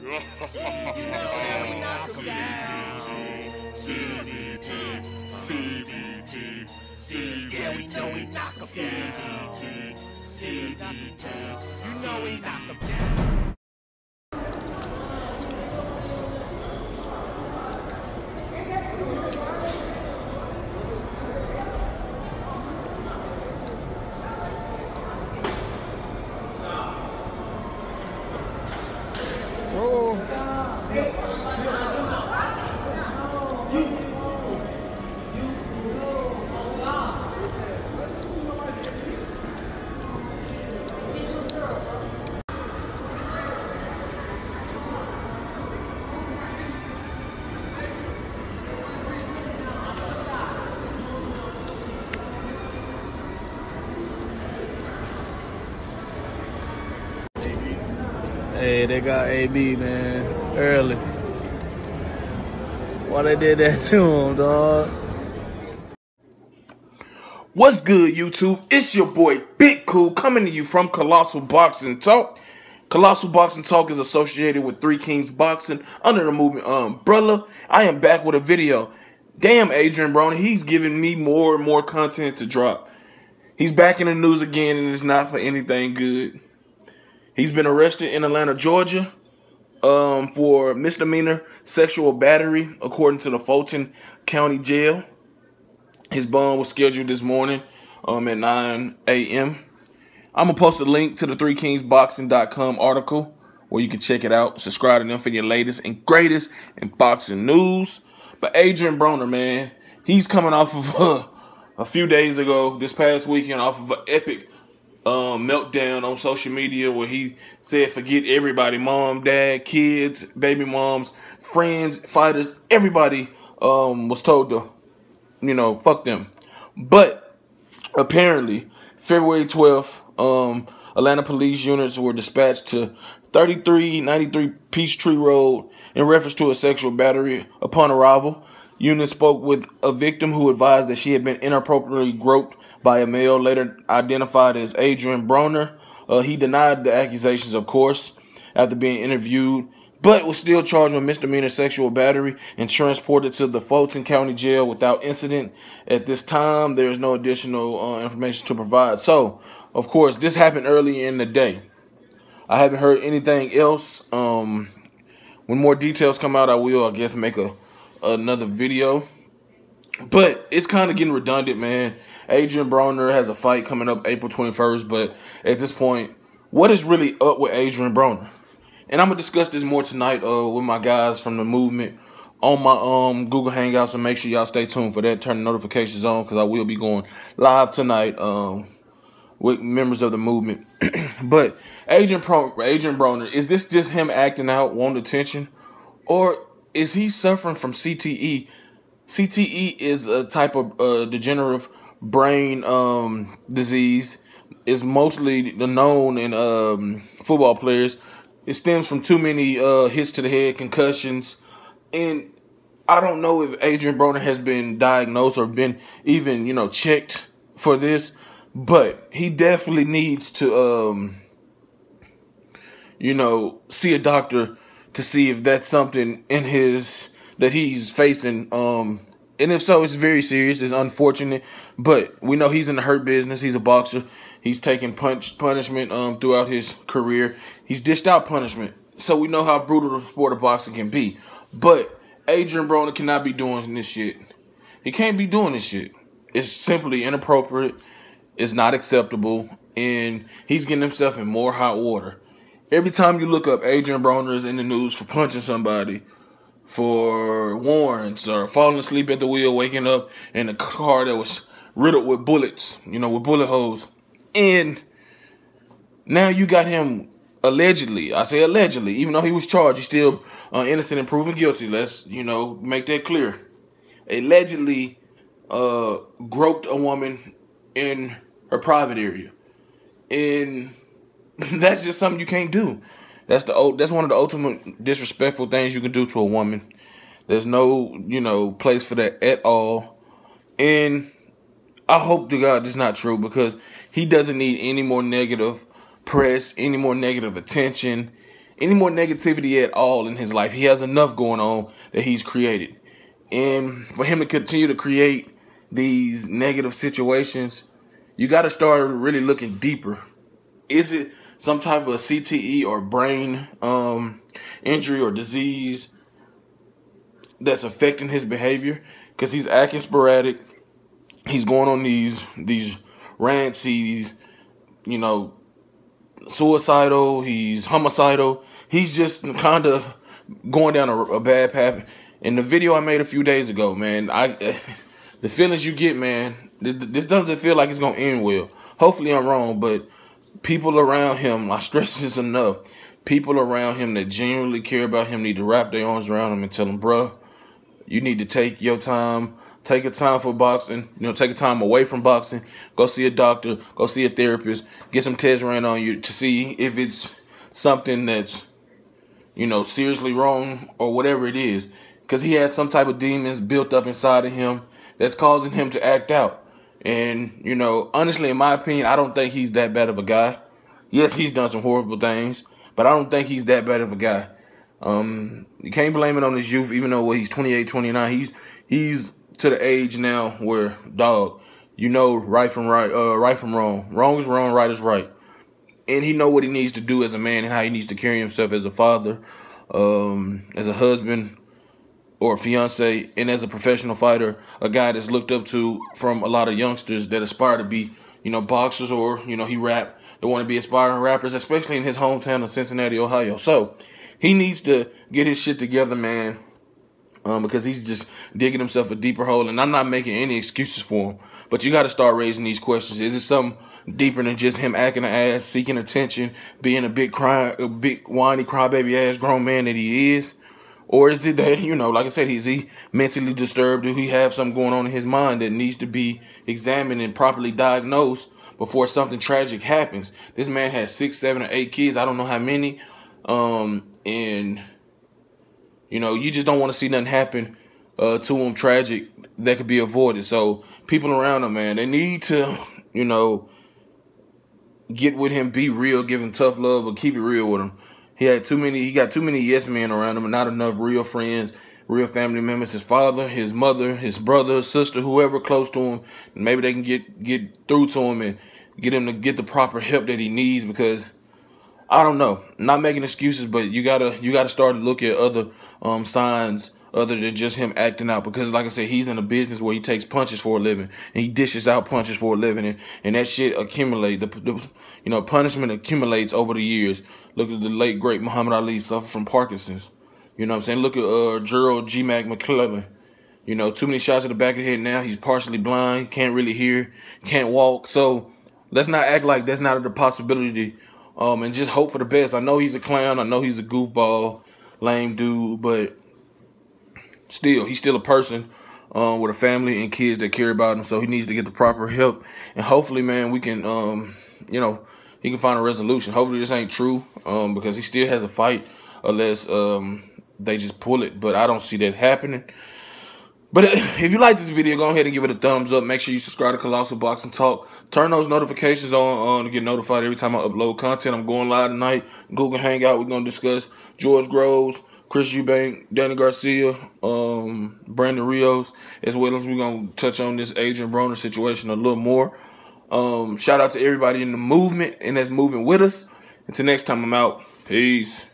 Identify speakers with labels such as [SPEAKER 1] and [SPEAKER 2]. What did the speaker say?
[SPEAKER 1] Yeah, we know we knock 'em down. You know we knock 'em down.
[SPEAKER 2] Hey, they got AB, man, early. Why they did that to him, dog?
[SPEAKER 3] What's good, YouTube? It's your boy, Big Cool, coming to you from Colossal Boxing Talk. Colossal Boxing Talk is associated with Three Kings Boxing under the movement umbrella. I am back with a video. Damn, Adrien Broner, he's giving me more and more content to drop. He's back in the news again, and it's not for anything good. He's been arrested in Atlanta, Georgia, for misdemeanor sexual battery, according to the Fulton County Jail. His bond was scheduled this morning at 9 a.m. I'm going to post a link to the 3kingsboxing.com article where you can check it out. Subscribe to them for your latest and greatest in boxing news. But Adrien Broner, man, he's coming off of a few days ago, this past weekend, off of an epic meltdown on social media where he said forget everybody, mom, dad, kids, baby moms, friends, fighters, everybody was told to, you know, fuck them. But apparently February 12th, Atlanta police units were dispatched to 3393 Peachtree Road in reference to a sexual battery. Upon arrival, units spoke with a victim who advised that she had been inappropriately groped by a male, later identified as Adrien Broner. He denied the accusations, of course, after being interviewed, but was still charged with misdemeanor sexual battery and transported to the Fulton County Jail without incident. At this time, there is no additional information to provide. So, of course, this happened early in the day. I haven't heard anything else. When more details come out, I will, I guess, make another video. But it's kind of getting redundant, man. Adrien Broner has a fight coming up April 21st, but at this point, what is really up with Adrien Broner? And I'm going to discuss this more tonight with my guys from the movement on my Google Hangouts, and make sure y'all stay tuned for that. Turn the notifications on because I will be going live tonight with members of the movement. But Adrien Broner, is this just him acting out, wanting attention? Or is he suffering from CTE? CTE is a type of degenerative brain disease. It's mostly known in football players. It stems from too many hits to the head, concussions. And I don't know if Adrien Broner has been diagnosed or been even, you know, checked for this. But he definitely needs to, you know, see a doctor to see if that's something in his that he's facing. And if so, it's very serious. It's unfortunate. But we know he's in the hurt business. He's a boxer. He's taken punishment throughout his career. He's dished out punishment. So we know how brutal the sport of boxing can be. But Adrien Broner cannot be doing this shit. He can't be doing this shit. It's simply inappropriate. It's not acceptable. And he's getting himself in more hot water. Every time you look up, Adrien Broner is in the news for punching somebody, for warrants, or falling asleep at the wheel, waking up in a car that was riddled with bullets, you know, with bullet holes. And now you got him allegedly, I say allegedly, even though he was charged, he's still innocent and proven guilty. Let's, you know, make that clear. Allegedly groped a woman in her private area. And that's just something you can't do. That's one of the ultimate disrespectful things you can do to a woman. There's no, you know, place for that at all. And I hope to God it's not true, because he doesn't need any more negative press, any more negative attention, any more negativity at all in his life. He has enough going on that he's created. And for him to continue to create these negative situations, you got to start really looking deeper. Is it some type of CTE or brain injury or disease that's affecting his behavior? Because he's acting sporadic. He's going on these rants. He's, suicidal. He's homicidal. He's just kind of going down a bad path. In the video I made a few days ago, man, the feelings you get, man, this doesn't feel like it's going to end well. Hopefully I'm wrong, but people around him, I stress this enough, people around him that genuinely care about him need to wrap their arms around him and tell him, bruh, you need to take your time, take a time for boxing, take a time away from boxing, go see a doctor, go see a therapist, get some tests ran on you to see if it's something that's, seriously wrong or whatever it is. Because he has some type of demons built up inside of him that's causing him to act out. And, honestly, in my opinion, I don't think he's that bad of a guy. Yes, he's done some horrible things, but I don't think he's that bad of a guy. You can't blame it on his youth, even though he's 28, 29. He's to the age now where, dog, right from wrong. Wrong is wrong, right is right. And he know what he needs to do as a man and how he needs to carry himself as a father, as a husband, or a fiance, and as a professional fighter, a guy that's looked up to from a lot of youngsters that aspire to be, boxers, or, he rap. They want to be aspiring rappers, especially in his hometown of Cincinnati, Ohio. So he needs to get his shit together, man, because he's just digging himself a deeper hole. And I'm not making any excuses for him, but you got to start raising these questions. Is it something deeper than just him acting an ass, seeking attention, being a big whiny crybaby ass grown man that he is? Or is it that, like I said, is he mentally disturbed? Do he have something going on in his mind that needs to be examined and properly diagnosed before something tragic happens? This man has 6, 7, or 8 kids. I don't know how many. And, you just don't want to see nothing happen to him tragic that could be avoided. So people around him, man, they need to, get with him, be real, give him tough love, but keep it real with him. He got too many yes men around him and not enough real friends, real family members, his father, his mother, his brother, his sister, whoever close to him. Maybe they can get through to him and get him to get the proper help that he needs, because I don't know. I'm not making excuses, but you gotta start to look at other signs other than just him acting out, because like I said, he's in a business where he takes punches for a living and he dishes out punches for a living, and that shit accumulates. The punishment accumulates over the years. Look at the late great Muhammad Ali suffered from Parkinson's. You know what I'm saying? Look at Gerald G. Mac McClellan. Too many shots in the back of the head now. He's partially blind, can't really hear, can't walk. So let's not act like that's not a possibility, and just hope for the best. I know he's a clown. I know he's a goofball, lame dude, but still, he's still a person with a family and kids that care about him. So he needs to get the proper help, and hopefully, man, we can, he can find a resolution. Hopefully this ain't true, because he still has a fight, unless they just pull it. But I don't see that happening. But if you like this video, go ahead and give it a thumbs up. Make sure you subscribe to Colossal Boxing Talk. Turn those notifications on to get notified every time I upload content. I'm going live tonight. Google Hangout. We're going to discuss George Groves, Chris Eubank, Danny Garcia, Brandon Rios, as well as we're going to touch on this Adrien Broner situation a little more. Shout out to everybody in the movement and that's moving with us. Until next time, I'm out. Peace.